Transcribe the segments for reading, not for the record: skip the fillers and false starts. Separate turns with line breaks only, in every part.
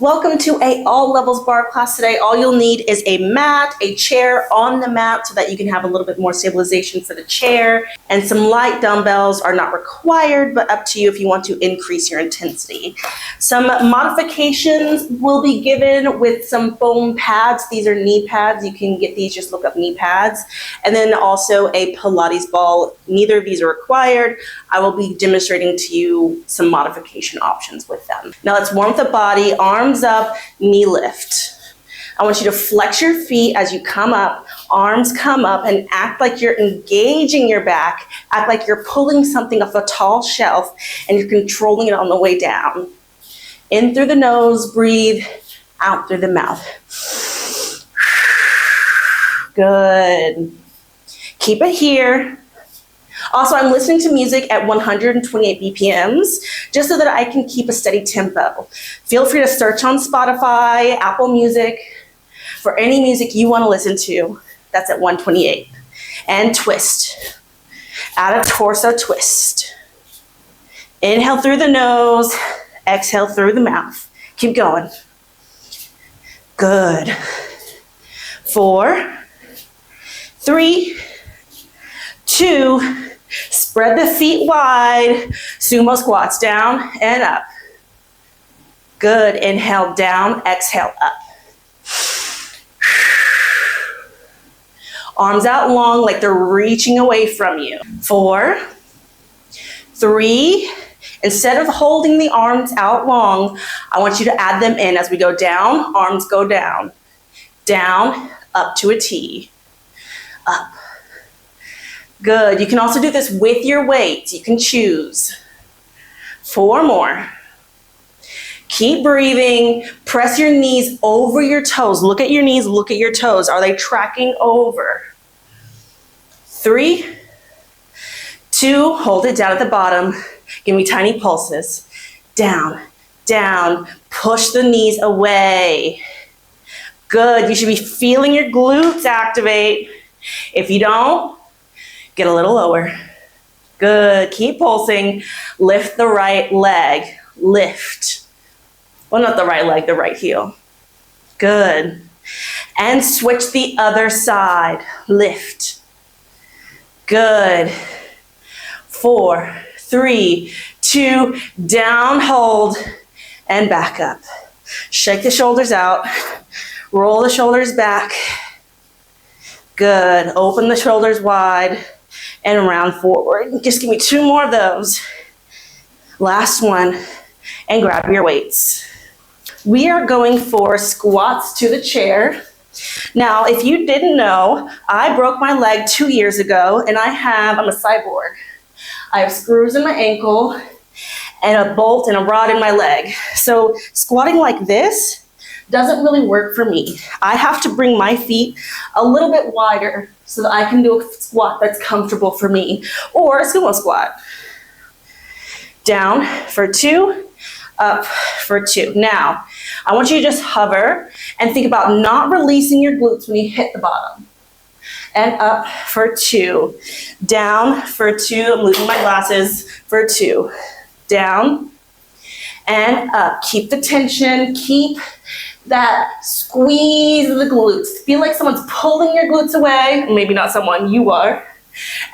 Welcome to a all levels bar class today. All you'll need is a mat, a chair on the mat so that you can have a little bit more stabilization for the chair, and some light dumbbells are not required, but up to you if you want to increase your intensity. Some modifications will be given with some foam pads. These are knee pads. You can get these, just look up knee pads. And then also a Pilates ball. Neither of these are required. I will be demonstrating to you some modification options with them. Now let's warm up the body, arms up, knee lift. I want you to flex your feet as you come up, arms come up, and act like you're engaging your back. Act like you're pulling something off a tall shelf and you're controlling it on the way down. In through the nose, breathe, out through the mouth. Good. Keep it here. Also, I'm listening to music at 128 BPMs, just so that I can keep a steady tempo. Feel free to search on Spotify, Apple Music, for any music you want to listen to. That's at 128. And twist. Add a torso twist. Inhale through the nose, exhale through the mouth. Keep going. Good. 4, 3, 2, spread the feet wide, sumo squats, down and up. Good, inhale down, exhale up. Arms out long like they're reaching away from you. 4, 3, instead of holding the arms out long, I want you to add them in as we go down, arms go down. Down, up to a T, up. Good. You can also do this with your weight. You can choose. 4 more. Keep breathing. Press your knees over your toes. Look at your knees. Look at your toes. Are they tracking over? 3, 2, hold it down at the bottom. Give me tiny pulses. Down, down. Push the knees away. Good. You should be feeling your glutes activate. If you don't, get a little lower. Good. Keep pulsing. Lift the right leg. Lift. Well, not the right leg, the right heel. Good. And switch the other side. Lift. Good. 4, 3, 2, down, hold, and back up. Shake the shoulders out. Roll the shoulders back. Good. Open the shoulders wide and round forward. Just give me 2 more of those. Last one, and grab your weights. We are going for squats to the chair. Now, if you didn't know, I broke my leg 2 years ago, and I'm a cyborg. I have screws in my ankle and a bolt and a rod in my leg. So squatting like this doesn't really work for me. I have to bring my feet a little bit wider so that I can do a squat that's comfortable for me, or a sumo squat. Down for 2, up for 2. Now, I want you to just hover and think about not releasing your glutes when you hit the bottom. And up for 2. Down for 2. I'm losing my glasses. For 2. Down and up. Keep the tension. Keep that squeeze of the glutes. Feel like someone's pulling your glutes away. Maybe not someone, you are.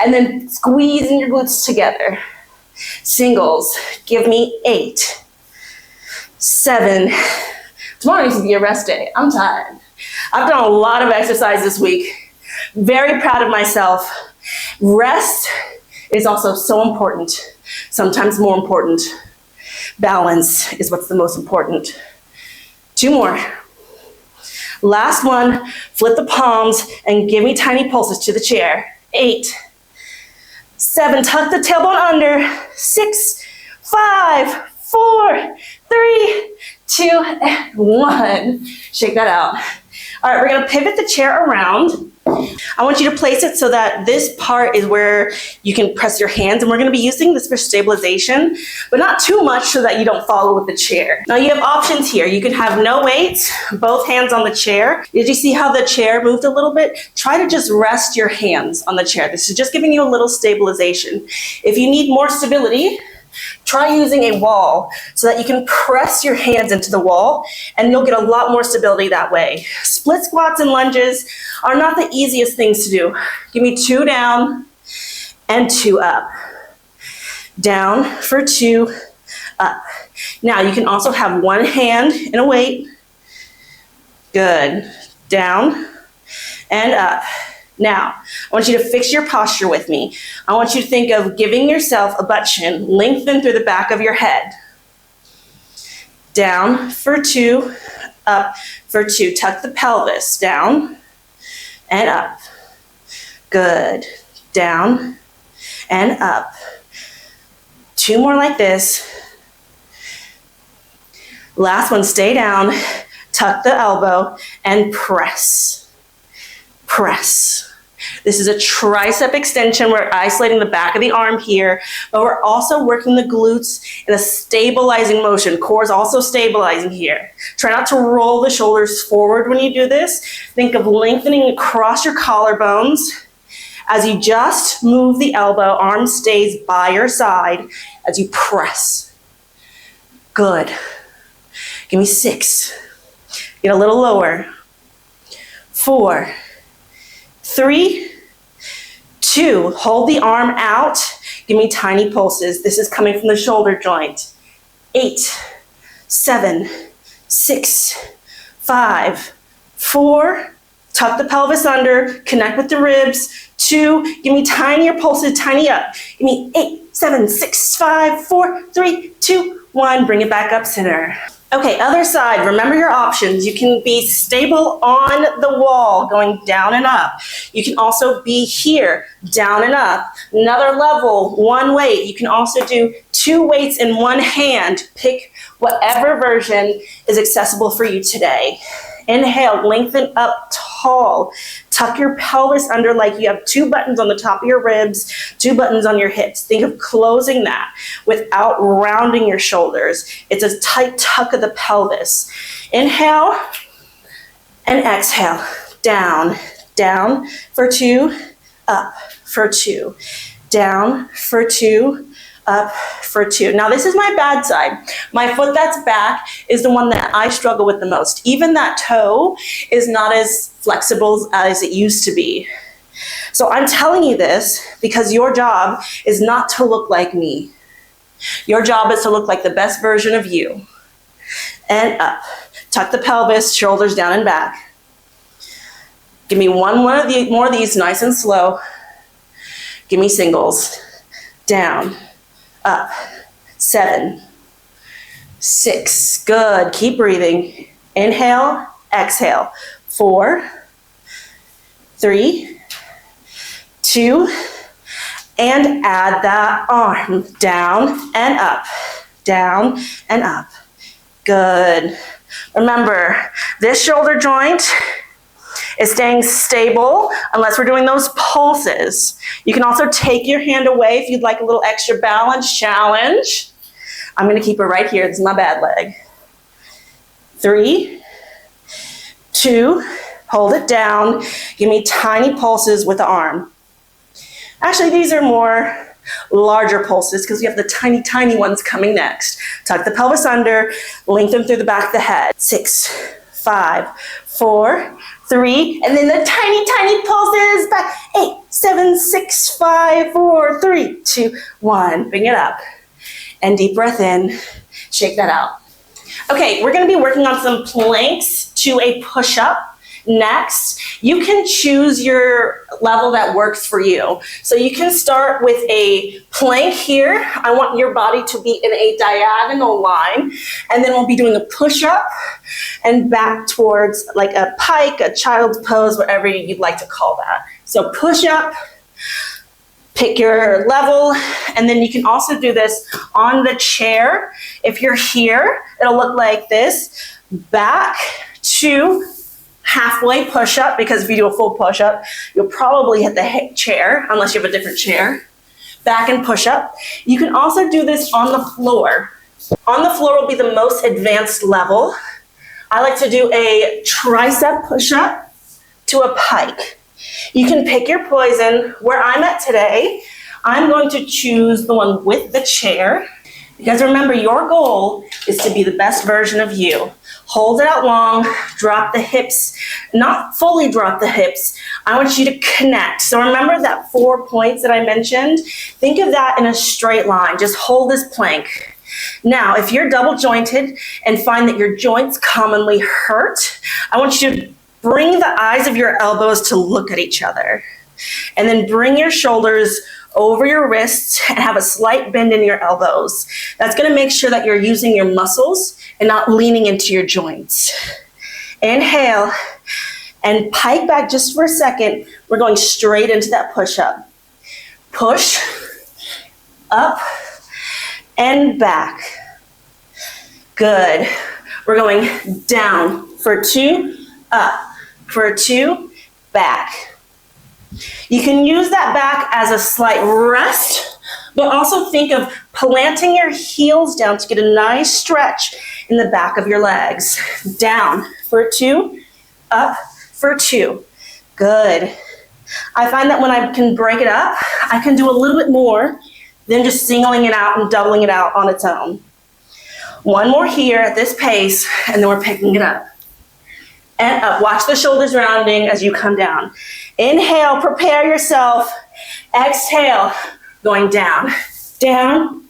And then squeezing your glutes together. Singles. Give me 8, 7. Tomorrow needs to be a rest day. I'm tired. I've done a lot of exercise this week. Very proud of myself. Rest is also so important. Sometimes more important. Balance is what's the most important. 2 more. Last one, flip the palms and give me tiny pulses to the chair. 8, 7, tuck the tailbone under. 6, 5, 4, 3, 2, and 1. Shake that out. All right, we're gonna pivot the chair around. I want you to place it so that this part is where you can press your hands, and we're going to be using this for stabilization, but not too much so that you don't fall with the chair. Now you have options here. You can have no weights, both hands on the chair. Did you see how the chair moved a little bit? Try to just rest your hands on the chair. This is just giving you a little stabilization. If you need more stability, Try using a wall so that you can press your hands into the wall and you'll get a lot more stability that way. Split squats and lunges are not the easiest things to do. Give me 2 down and 2 up. Down for 2, up. Now you can also have one hand in a weight. Good. Down and up. Now, I want you to fix your posture with me. I want you to think of giving yourself a butt chin, lengthen through the back of your head. Down for 2, up for 2. Tuck the pelvis, down and up. Good. Down and up. 2 more like this. Last one, stay down, tuck the elbow, and press. Press. This is a tricep extension. We're isolating the back of the arm here, but we're also working the glutes in a stabilizing motion. Core is also stabilizing here. Try not to roll the shoulders forward when you do this. Think of lengthening across your collarbones. As you just move the elbow, arm stays by your side as you press. Good. Give me 6. Get a little lower. 4, 3, 2, hold the arm out. Give me tiny pulses. This is coming from the shoulder joint. 8, 7, 6, 5, 4, tuck the pelvis under, connect with the ribs. 2, give me tinier pulses, tiny up. Give me 8, 7, 6, 5, 4, 3, 2, 1. Bring it back up, center. Okay, other side, remember your options. You can be stable on the wall, going down and up. You can also be here, down and up. Another level, one weight. You can also do 2 weights in one hand. Pick whatever version is accessible for you today. Inhale, lengthen up tall. Tuck your pelvis under like you have 2 buttons on the top of your ribs, 2 buttons on your hips. Think of closing that without rounding your shoulders. It's a tight tuck of the pelvis. Inhale and exhale. Down, down for 2, up for 2. Down for 2, up for 2. Now this is my bad side. My foot that's back is the one that I struggle with the most. Even that toe is not as flexible as it used to be. So I'm telling you this because your job is not to look like me. Your job is to look like the best version of you. And up. Tuck the pelvis, shoulders down and back. Give me one more of these, nice and slow. Give me singles. Down. Up, 7, 6, good, keep breathing. Inhale, exhale, 4, 3, 2, and add that arm down and up, down and up. Good. Remember, this shoulder joint is staying stable unless we're doing those pulses. You can also take your hand away if you'd like a little extra balance challenge. I'm gonna keep it right here. This is my bad leg. 3, 2, hold it down. Give me tiny pulses with the arm. Actually, these are more larger pulses because we have the tiny, tiny ones coming next. Tuck the pelvis under, lengthen through the back of the head. 6, 5, 4, 3, and then the tiny, tiny pulses back. 8, 7, 6, 5, 4, 3, 2, 1. Bring it up. And deep breath in. Shake that out. Okay, we're gonna be working on some planks to a push-up next. You can choose your level that works for you. So you can start with a plank here. I want your body to be in a diagonal line. And then we'll be doing a push-up and back towards like a pike, a child's pose, whatever you'd like to call that. So push-up, pick your level, and then you can also do this on the chair. If you're here, it'll look like this. Back to halfway push-up, because if you do a full push-up, you'll probably hit the chair, unless you have a different chair. Back and push-up. You can also do this on the floor. On the floor will be the most advanced level. I like to do a tricep push-up to a pike. You can pick your poison. Where I'm at today, I'm going to choose the one with the chair. Because remember, your goal is to be the best version of you. Hold it out long, drop the hips, not fully drop the hips. I want you to connect. So remember that 4 points that I mentioned? Think of that in a straight line. Just hold this plank. Now, if you're double jointed and find that your joints commonly hurt, I want you to bring the eyes of your elbows to look at each other. And then bring your shoulders over your wrists and have a slight bend in your elbows. That's gonna make sure that you're using your muscles and not leaning into your joints. Inhale and pike back just for a second. We're going straight into that push-up. Push, up, and back. Good. We're going down for 2, up for 2, back. You can use that back as a slight rest, but also think of planting your heels down to get a nice stretch in the back of your legs. Down for 2, up for 2. Good. I find that when I can break it up, I can do a little bit more than just singling it out and doubling it out on its own. One more here at this pace, and then we're picking it up. And up. Watch the shoulders rounding as you come down. Inhale, prepare yourself. Exhale, going down, down,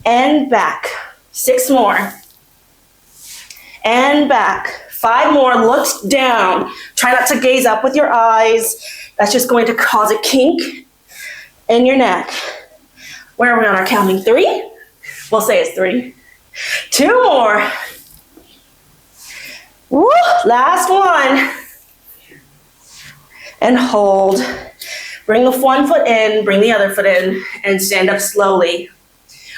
and back. 6 more. And back. 5 more, look down. Try not to gaze up with your eyes. That's just going to cause a kink in your neck. Where are we on our counting? 3? We'll say it's 3. 2 more. Woo, last one. And hold. Bring the one foot in, bring the other foot in, and stand up slowly.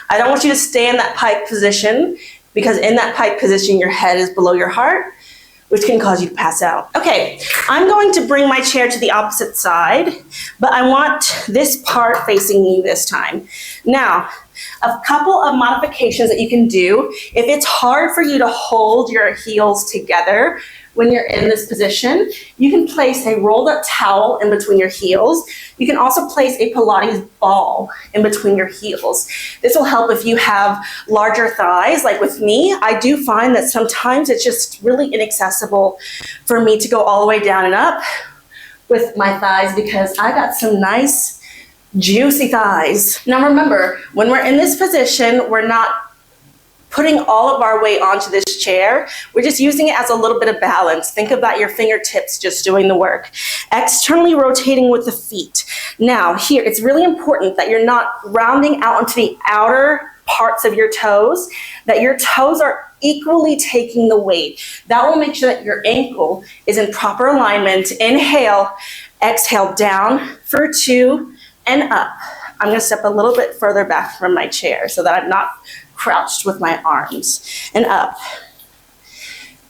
I don't want you to stay in that pike position, because in that pike position, your head is below your heart, which can cause you to pass out. Okay, I'm going to bring my chair to the opposite side, but I want this part facing you this time. Now, a couple of modifications that you can do. If it's hard for you to hold your heels together when you're in this position, you can place a rolled up towel in between your heels. You can also place a Pilates ball in between your heels. This will help if you have larger thighs. Like with me, I do find that sometimes it's just really inaccessible for me to go all the way down and up with my thighs, because I got some nice juicy thighs. Now remember, when we're in this position, we're not putting all of our weight onto this chair. We're just using it as a little bit of balance. Think about your fingertips just doing the work. Externally rotating with the feet. Now here, it's really important that you're not rounding out onto the outer parts of your toes, that your toes are equally taking the weight. That will make sure that your ankle is in proper alignment. Inhale, exhale, down for 2, and up. I'm gonna step a little bit further back from my chair so that I'm not crouched with my arms. And up,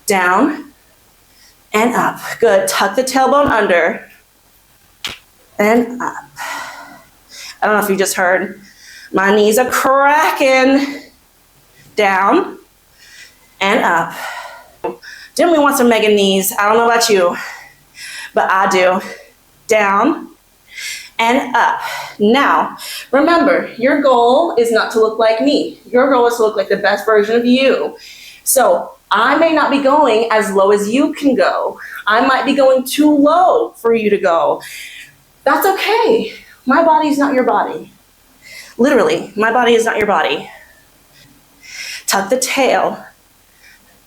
down, and up. Good, tuck the tailbone under, and up. I don't know if you just heard, my knees are cracking. Down, and up. Didn't we want some mega knees? I don't know about you, but I do. Down, and up. Now, remember, your goal is not to look like me. Your goal is to look like the best version of you. So I may not be going as low as you can go. I might be going too low for you to go. That's okay. My body is not your body. Literally, my body is not your body. Tuck the tail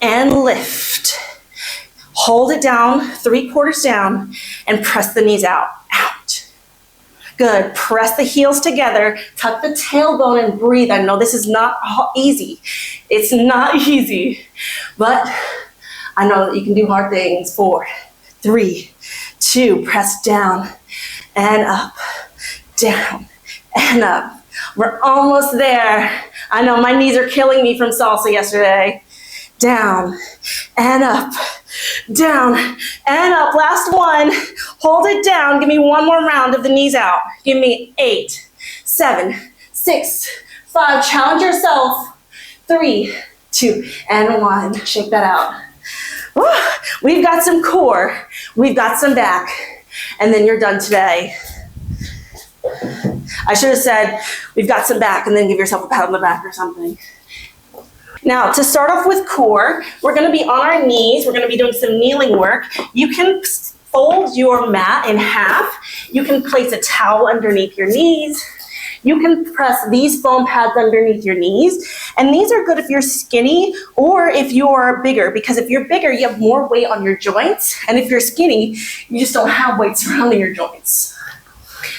and lift. Hold it down, 3/4 down, and press the knees out. Good, press the heels together, tuck the tailbone and breathe. I know this is not easy. It's not easy, but I know that you can do hard things. 4, 3, 2, press down and up, down and up. We're almost there. I know my knees are killing me from salsa yesterday. Down and up, down and up. Last one. Hold it down. Give me one more round of the knees out. Give me 8, 7, 6, 5. Challenge yourself. 3, 2, and 1. Shake that out. Woo. We've got some core. We've got some back. And then you're done today. I should have said, we've got some back, and then give yourself a pat on the back or something. Now, to start off with core, we're gonna be on our knees. We're gonna be doing some kneeling work. You can fold your mat in half. You can place a towel underneath your knees. You can press these foam pads underneath your knees. And these are good if you're skinny or if you're bigger, because if you're bigger, you have more weight on your joints. And if you're skinny, you just don't have weight surrounding your joints.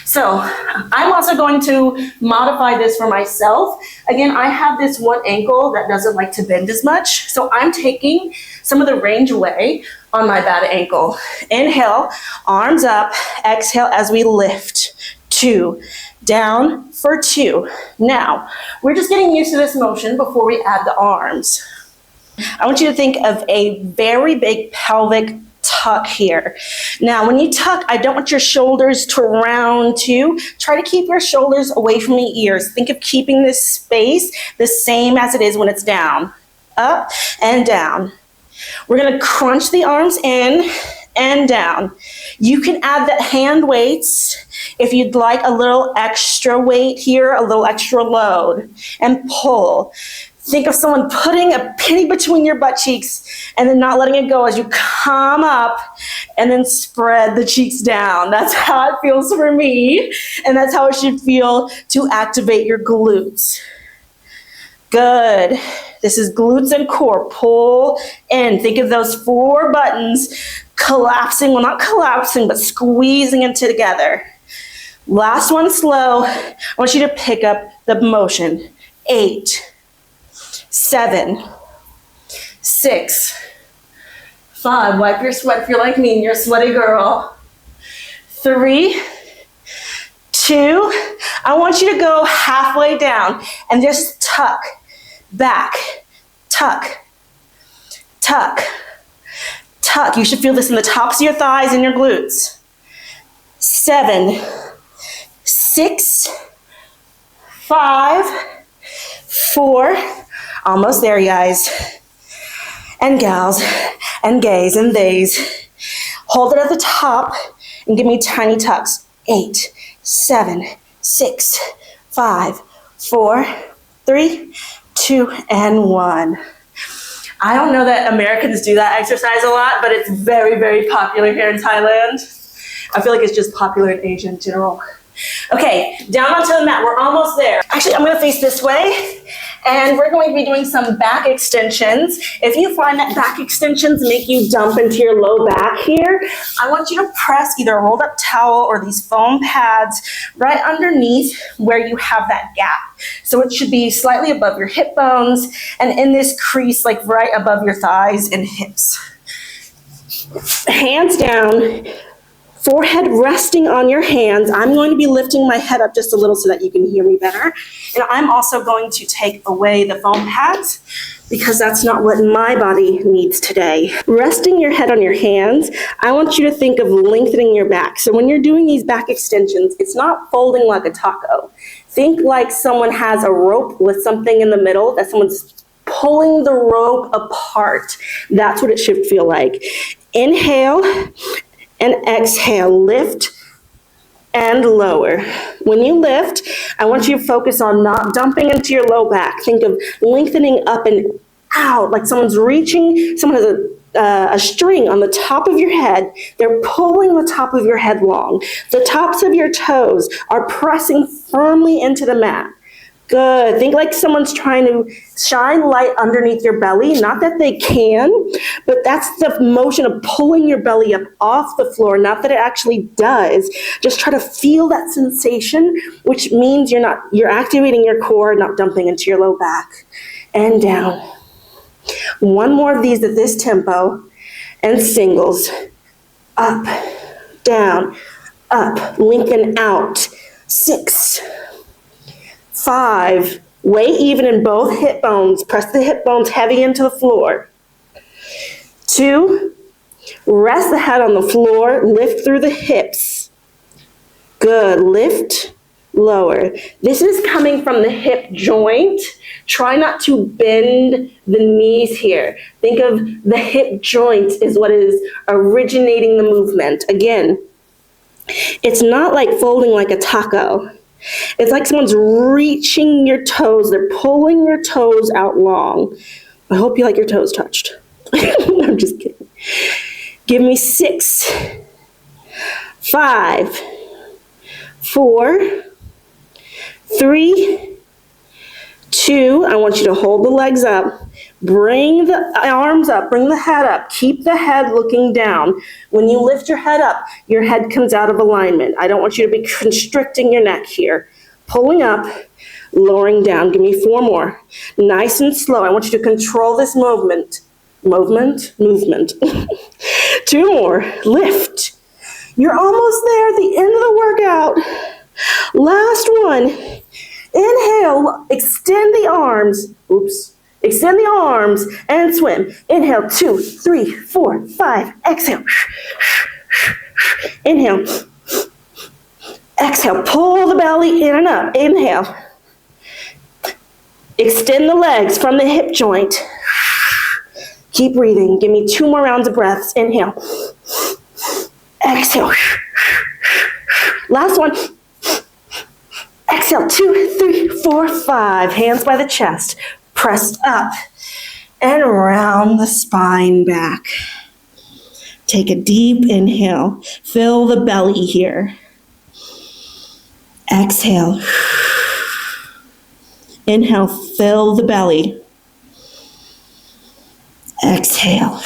So I'm also going to modify this for myself. Again, I have this one ankle that doesn't like to bend as much. So I'm taking some of the range away on my bad ankle. Inhale, arms up, exhale as we lift. 2, down for 2. Now, we're just getting used to this motion before we add the arms. I want you to think of a very big pelvic tuck here. Now, when you tuck, I don't want your shoulders to round too. Try to keep your shoulders away from the ears. Think of keeping this space the same as it is when it's down. Up and down. We're gonna crunch the arms in and down. You can add the hand weights if you'd like a little extra weight here, a little extra load, and pull. Think of someone putting a penny between your butt cheeks and then not letting it go as you come up and then spread the cheeks down. That's how it feels for me, and that's how it should feel to activate your glutes. Good. This is glutes and core. Pull in. Think of those 4 buttons collapsing, well, not collapsing, but squeezing them together. Last one, slow. I want you to pick up the motion. 8, 7, 6, 5. Wipe your sweat if you're like me and you're a sweaty girl. 3, 2. I want you to go halfway down and just tuck, back, tuck, tuck, tuck. You should feel this in the tops of your thighs and your glutes. 7, 6, 5, 4, almost there, guys, and gals, and gays, and theys. Hold it at the top and give me tiny tucks. 8, 7, 6, 5, 4, 3, 2, and 1. I don't know that Americans do that exercise a lot, but it's very, very popular here in Thailand. I feel like it's just popular in Asia in general. Okay, down onto the mat. We're almost there. Actually, I'm going to face this way, and we're going to be doing some back extensions. If you find that back extensions make you dump into your low back here, I want you to press either a rolled up towel or these foam pads right underneath where you have that gap. So it should be slightly above your hip bones and in this crease, like right above your thighs and hips. Hands down. Forehead resting on your hands. I'm going to be lifting my head up just a little so that you can hear me better. And I'm also going to take away the foam pads because that's not what my body needs today. Resting your head on your hands, I want you to think of lengthening your back. So when you're doing these back extensions, it's not folding like a taco. Think like someone has a rope with something in the middle, that someone's pulling the rope apart. That's what it should feel like. Inhale. And exhale, lift and lower. When you lift, I want you to focus on not dumping into your low back. Think of lengthening up and out, like someone's reaching, someone has a string on the top of your head. They're pulling the top of your head long. The tops of your toes are pressing firmly into the mat. Good. Think like someone's trying to shine light underneath your belly. Not that they can, but that's the motion of pulling your belly up off the floor. Not that it actually does. Just try to feel that sensation, which means you're activating your core, not dumping into your low back. And down. One more of these at this tempo. And singles. Up, down, up, lengthen out. 6, 5, weight even in both hip bones. Press the hip bones heavy into the floor. 2, rest the head on the floor. Lift through the hips. Good. Lift, lower. This is coming from the hip joint. Try not to bend the knees here. Think of the hip joint is what is originating the movement. Again, it's not like folding like a taco. It's like someone's reaching your toes. They're pulling your toes out long. I hope you like your toes touched. I'm just kidding. Give me 6, 5, 4, 3, 2. I want you to hold the legs up. Bring the arms up. Bring the head up. Keep the head looking down. When you lift your head up, your head comes out of alignment. I don't want you to be constricting your neck here. Pulling up, lowering down. Give me 4 more. Nice and slow. I want you to control this movement. Movement. 2 more. Lift. You're almost there at the end of the workout. Last one. Inhale, extend the arms. Extend the arms and swim. Inhale, 2, 3, 4, 5. Exhale. Inhale. Exhale, pull the belly in and up. Inhale. Extend the legs from the hip joint. Keep breathing. Give me 2 more rounds of breaths. Inhale. Exhale. Last one. Exhale, 2, 3, 4, 5. Hands by the chest. Pressed up and round the spine back. Take a deep inhale. Fill the belly here. Exhale. Inhale, fill the belly. Exhale.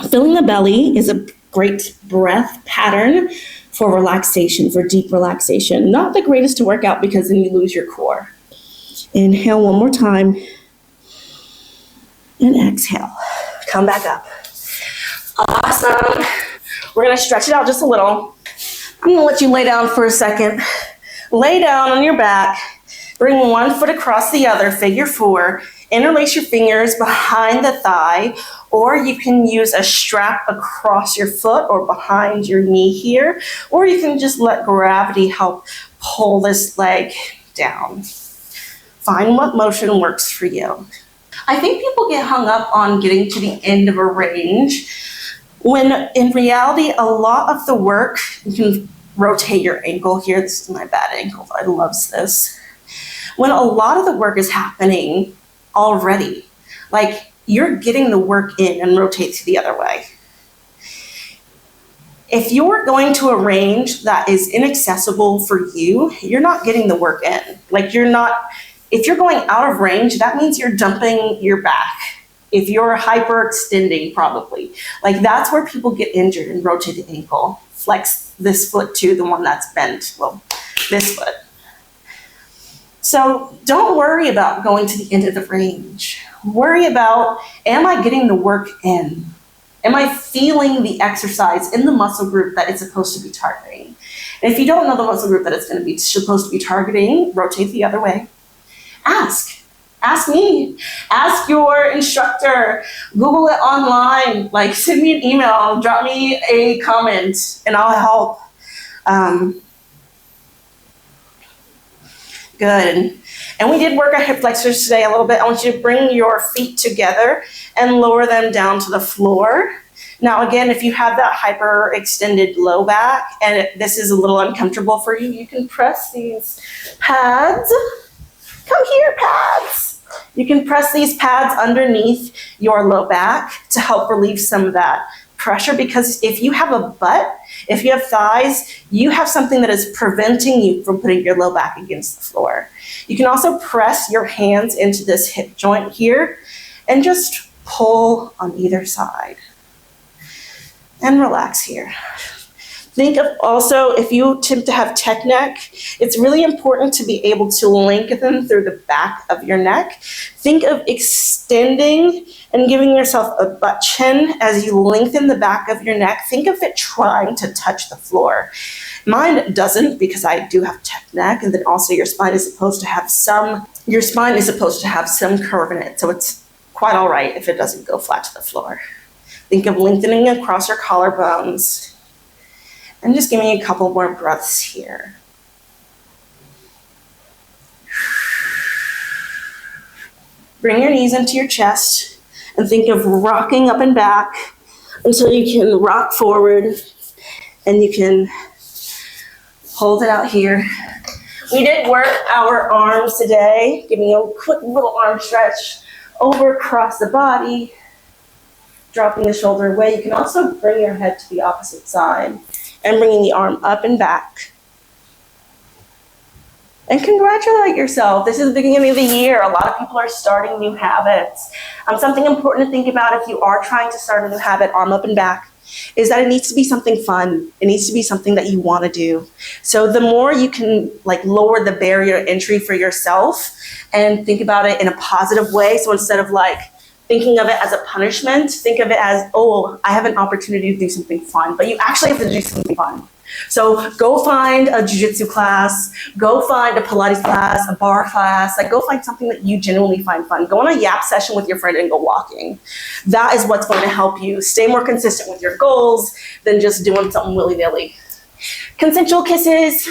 Filling the belly is a great breath pattern for relaxation, for deep relaxation. Not the greatest to work out because then you lose your core. Inhale one more time. And exhale. Come back up. Awesome. We're going to stretch it out just a little. I'm going to let you lay down for a second. Lay down on your back. Bring one foot across the other, figure 4. Interlace your fingers behind the thigh, or you can use a strap across your foot or behind your knee here, or you can just let gravity help pull this leg down. Find what motion works for you. I think people get hung up on getting to the end of a range, when in reality, a lot of the work, you can rotate your ankle here. This is my bad ankle. I love this. When a lot of the work is happening already, like you're getting the work in and rotate to the other way. If you're going to a range that is inaccessible for you, you're not getting the work in. Like if you're going out of range, that means you're dumping your back. If you're hyperextending, probably. Like that's where people get injured and rotate the ankle. Flex this foot to the one that's bent. Well, this foot. So don't worry about going to the end of the range. Worry about, am I getting the work in? Am I feeling the exercise in the muscle group that it's supposed to be targeting? And if you don't know the muscle group that it's going to be supposed to be targeting, rotate the other way. Ask. Ask me. Ask your instructor. Google it online. Like send me an email. Drop me a comment and I'll help. Good. And we did work our hip flexors today a little bit. I want you to bring your feet together and lower them down to the floor. Now, again, if you have that hyperextended low back and this is a little uncomfortable for you, you can press these pads. Come here, pads. You can press these pads underneath your low back to help relieve some of that pressure, because if you have a butt, if you have thighs, you have something that is preventing you from putting your low back against the floor. You can also press your hands into this hip joint here and just pull on either side. And relax here. Think of also, if you attempt to have tech neck, it's really important to be able to lengthen through the back of your neck. Think of extending and giving yourself a butt chin as you lengthen the back of your neck. Think of it trying to touch the floor. Mine doesn't, because I do have tech neck, and then also your spine is supposed to have some curve in it, so it's quite all right if it doesn't go flat to the floor. Think of lengthening across your collarbones. And just give me a couple more breaths here. Bring your knees into your chest and think of rocking up and back until you can rock forward and you can Hold it out here. We did work our arms today. Give me a quick little arm stretch over across the body, dropping the shoulder away. You can also bring your head to the opposite side and bringing the arm up and back. And congratulate yourself. This is the beginning of the year. A lot of people are starting new habits. Something important to think about if you are trying to start a new habit, arm up and back, is that it needs to be something fun. It needs to be something that you want to do. So the more you can lower the barrier to entry for yourself and think about it in a positive way. So instead of thinking of it as a punishment, think of it as, oh, I have an opportunity to do something fun, but you actually have to do something fun. So go find a jiu-jitsu class, go find a Pilates class, a barre class, go find something that you genuinely find fun. Go on a yap session with your friend and go walking. That is what's going to help you stay more consistent with your goals than just doing something willy-nilly. Consensual kisses.